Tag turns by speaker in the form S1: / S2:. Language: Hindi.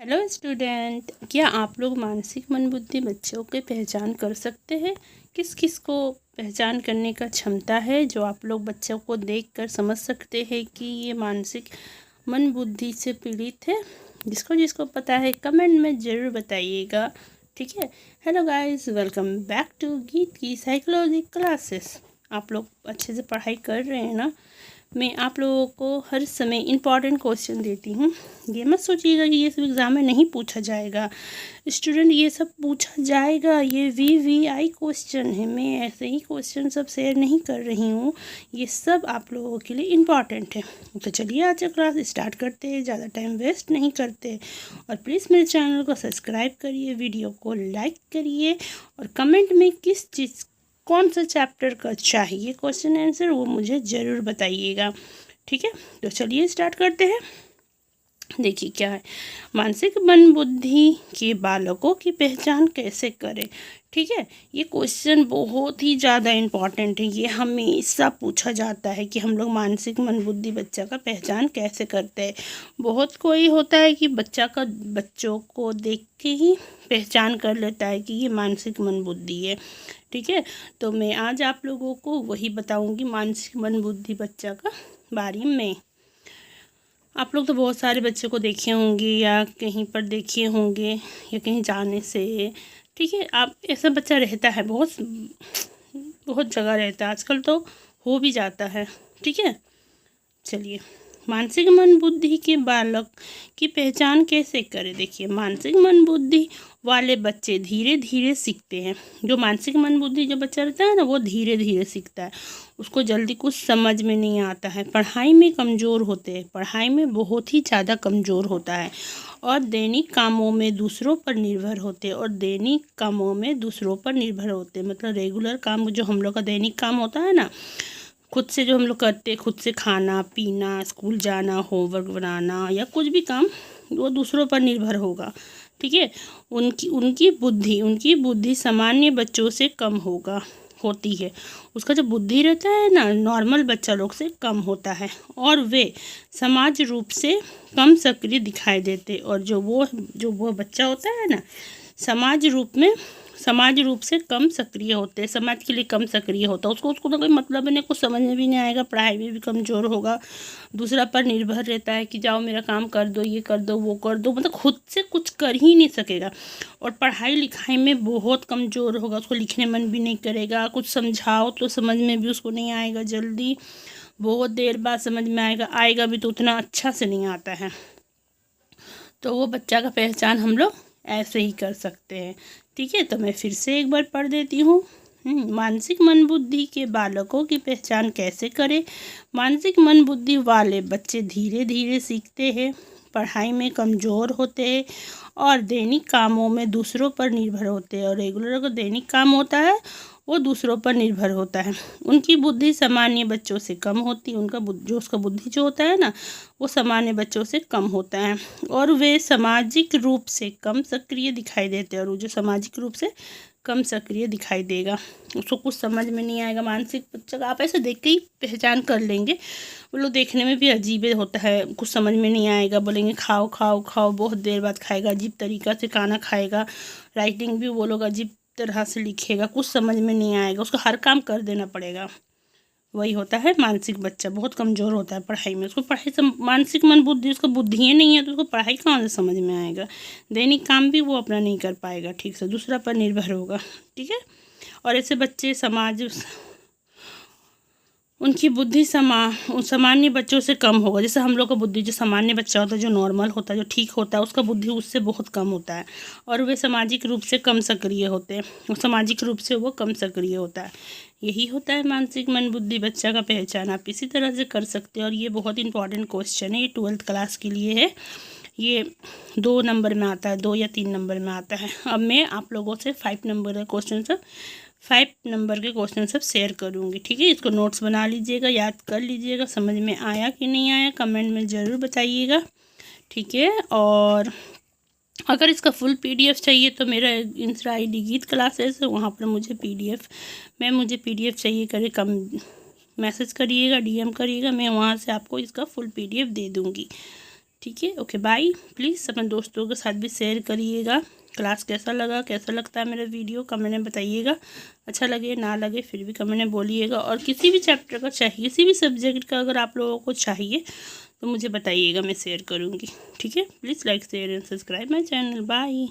S1: हेलो स्टूडेंट, क्या आप लोग मानसिक मंदबुद्धि बच्चों की पहचान कर सकते हैं? किस किस को पहचान करने का क्षमता है जो आप लोग बच्चों को देखकर समझ सकते हैं कि ये मानसिक मंदबुद्धि से पीड़ित है? जिसको जिसको पता है कमेंट में ज़रूर बताइएगा। ठीक है। Hello guys, welcome back to Geet की साइकोलॉजी क्लासेस। आप लोग अच्छे से पढ़ाई कर रहे हैं ना? मैं आप लोगों को हर समय इम्पॉर्टेंट क्वेश्चन देती हूँ। ये मत सोचिएगा कि ये सब एग्ज़ाम में नहीं पूछा जाएगा। स्टूडेंट, ये सब पूछा जाएगा। ये VVI क्वेश्चन है। मैं ऐसे ही क्वेश्चन सब शेयर नहीं कर रही हूँ। ये सब आप लोगों के लिए इम्पॉर्टेंट है। तो चलिए आज क्लास स्टार्ट करते हैं, ज़्यादा टाइम वेस्ट नहीं करते। और प्लीज़ मेरे चैनल को सब्सक्राइब करिए, वीडियो को लाइक करिए और कमेंट में किस चीज़ कौन सा चैप्टर का चाहिए क्वेश्चन आंसर वो मुझे ज़रूर बताइएगा। ठीक है, तो चलिए स्टार्ट करते हैं। देखिए क्या है, मानसिक मंदबुद्धि के बालकों की पहचान कैसे करें। ठीक है, ये क्वेश्चन बहुत ही ज़्यादा इम्पॉर्टेंट है। ये हमेशा पूछा जाता है कि हम लोग मानसिक मंदबुद्धि बच्चा का पहचान कैसे करते हैं। बहुत कोई होता है कि बच्चों को देख के ही पहचान कर लेता है कि ये मानसिक मंदबुद्धि है। ठीक है, तो मैं आज आप लोगों को वही बताऊंगी मानसिक मंदबुद्धि बच्चा का बारे में। आप लोग तो बहुत सारे बच्चों को देखे होंगे या कहीं पर देखे होंगे या कहीं जाने से। ठीक है, आप ऐसा बच्चा रहता है, बहुत बहुत जगह रहता है, आजकल तो हो भी जाता है। ठीक है, चलिए मानसिक मंदबुद्धि के बालक की पहचान कैसे करें। देखिए, मानसिक मंदबुद्धि वाले बच्चे धीरे धीरे सीखते हैं। जो मानसिक मंदबुद्धि जो बच्चा रहता है ना, वो धीरे धीरे सीखता है। उसको जल्दी कुछ समझ में नहीं आता है। पढ़ाई में कमज़ोर होते हैं, पढ़ाई में बहुत ही ज़्यादा कमज़ोर होता है। और दैनिक कामों में दूसरों पर निर्भर होते हैं मतलब रेगुलर काम जो हम लोग का दैनिक काम होता है ना, खुद से जो हम लोग करते हैं, खुद से खाना पीना, स्कूल जाना, होमवर्क बनाना या कुछ भी काम, वो दूसरों पर निर्भर होगा। ठीक है, उनकी बुद्धि सामान्य बच्चों से कम होती है। उसका जो बुद्धि रहता है ना, नॉर्मल बच्चा लोग से कम होता है। और वे समाज रूप से कम सक्रिय दिखाई देते। और जो वो बच्चा होता है ना, समाज रूप से कम सक्रिय होते हैं, समाज के लिए कम सक्रिय होता है। उसको तो कोई मतलब नहीं, कुछ समझ में भी नहीं आएगा, पढ़ाई में भी कमज़ोर होगा, दूसरा पर निर्भर रहता है कि जाओ मेरा काम कर दो, ये कर दो, वो कर दो, मतलब खुद से कुछ कर ही नहीं सकेगा। और पढ़ाई लिखाई में बहुत कमज़ोर होगा, उसको लिखने मन भी नहीं करेगा, कुछ समझाओ तो समझ में भी उसको नहीं आएगा जल्दी, बहुत देर बाद समझ में आएगा भी तो उतना अच्छा से नहीं आता है। तो वो बच्चा का पहचान हम लोग ऐसे ही कर सकते हैं। ठीक है, तो मैं फिर से एक बार पढ़ देती हूँ। मानसिक मंदबुद्धि के बालकों की पहचान कैसे करें। मानसिक मंदबुद्धि वाले बच्चे धीरे धीरे सीखते हैं, पढ़ाई में कमज़ोर होते हैं और दैनिक कामों में दूसरों पर निर्भर होते हैं। और रेगुलर अगर दैनिक काम होता है वो दूसरों पर निर्भर होता है। उनकी बुद्धि सामान्य बच्चों से कम होती है। उसका बुद्धि जो होता है ना, वो सामान्य बच्चों से कम होता है। और वे सामाजिक रूप से कम सक्रिय दिखाई देते हैं। और वो जो सामाजिक रूप से कम सक्रिय दिखाई देगा, उसको कुछ समझ में नहीं आएगा। मानसिक बच्चा आप ऐसे देख के ही पहचान कर लेंगे। वो लोग देखने में भी अजीब होता है, कुछ समझ में नहीं आएगा, बोलेंगे खाओ खाओ खाओ, बहुत देर बाद खाएगा, अजीब तरीक़ा से खाना खाएगा, राइटिंग भी वो लोग अजीब तरह से लिखेगा, कुछ समझ में नहीं आएगा, उसको हर काम कर देना पड़ेगा। वही होता है मानसिक बच्चा, बहुत कमज़ोर होता है पढ़ाई में। उसको पढ़ाई से मानसिक मंदबुद्धि, उसको बुद्धि ही नहीं है तो उसको पढ़ाई कहाँ से समझ में आएगा। दैनिक काम भी वो अपना नहीं कर पाएगा ठीक से, दूसरा पर निर्भर होगा। ठीक है, और ऐसे बच्चे उनकी बुद्धि सामान्य बच्चों से कम होगा। जैसे हम लोग का बुद्धि, जो सामान्य बच्चा होता है, जो नॉर्मल होता है, जो ठीक होता है, उसका बुद्धि उससे बहुत कम होता है। और वे सामाजिक रूप से कम सक्रिय होते हैं, और सामाजिक रूप से वो कम सक्रिय होता है। यही होता है मानसिक मंदबुद्धि बच्चा का पहचान। आप इसी तरह से कर सकते हैं। और ये बहुत इंपॉर्टेंट क्वेश्चन है, ये 12th क्लास के लिए है। ये 2 नंबर में आता है, 2 या 3 नंबर में आता है। अब मैं आप लोगों से 5 नंबर के क्वेश्चन सब शेयर करूँगी। ठीक है, इसको नोट्स बना लीजिएगा, याद कर लीजिएगा, समझ में आया कि नहीं आया कमेंट में ज़रूर बताइएगा। ठीक है, और अगर इसका फुल PDF चाहिए तो मेरा इंस्टा ID गीत क्लासेस है, वहाँ पर मुझे PDF चाहिए करे कम मैसेज करिएगा, DM करिएगा, मैं वहाँ से आपको इसका फुल PDF दे दूँगी। ठीक है। Okay bye. प्लीज़ अपने दोस्तों के साथ भी शेयर करिएगा। क्लास कैसा लगा, कैसा लगता है मेरा वीडियो, कमेंट में बताइएगा। अच्छा लगे ना लगे फिर भी कमेंट में बोलिएगा। और किसी भी चैप्टर का चाहिए, किसी भी सब्जेक्ट का अगर आप लोगों को चाहिए तो मुझे बताइएगा, मैं शेयर करूँगी। ठीक है। Please like share and subscribe my channel. Bye.